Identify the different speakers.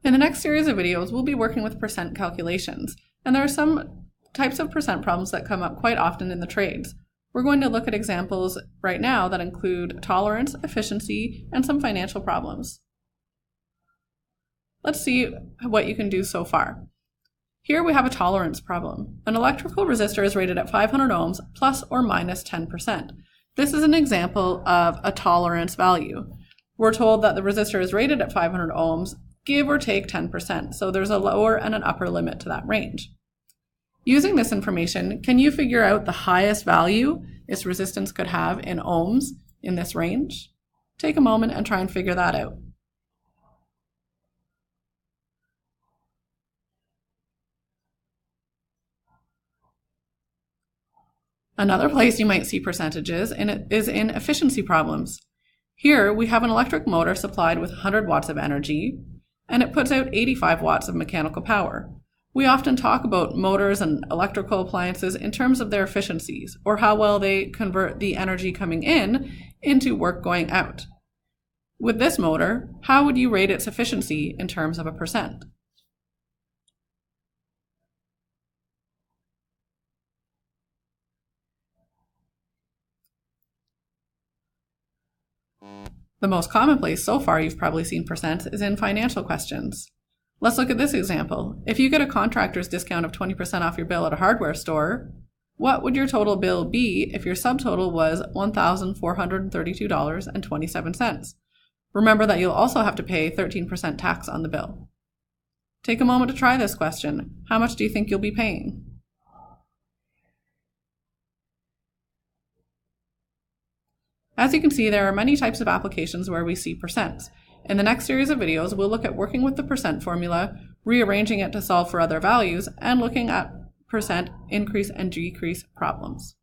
Speaker 1: In the next series of videos, we'll be working with percent calculations, and there are some types of percent problems that come up quite often in the trades. We're going to look at examples right now that include tolerance, efficiency, and some financial problems. Let's see what you can do so far. Here we have a tolerance problem. An electrical resistor is rated at 500 ohms plus or minus 10%. This is an example of a tolerance value. We're told that the resistor is rated at 500 ohms, give or take 10%, so there's a lower and an upper limit to that range. Using this information, can you figure out the highest value its resistance could have in ohms in this range? Take a moment and try and figure that out. Another place you might see percentages is in efficiency problems. Here we have an electric motor supplied with 100 watts of energy, and it puts out 85 watts of mechanical power. We often talk about motors and electrical appliances in terms of their efficiencies, or how well they convert the energy coming in into work going out. With this motor, how would you rate its efficiency in terms of a percent? The most common place so far you've probably seen percents is in financial questions. Let's look at this example. If you get a contractor's discount of 20% off your bill at a hardware store, what would your total bill be if your subtotal was $1,432.27? Remember that you'll also have to pay 13% tax on the bill. Take a moment to try this question. How much do you think you'll be paying? As you can see, there are many types of applications where we see percents. In the next series of videos, we'll look at working with the percent formula, rearranging it to solve for other values, and looking at percent increase and decrease problems.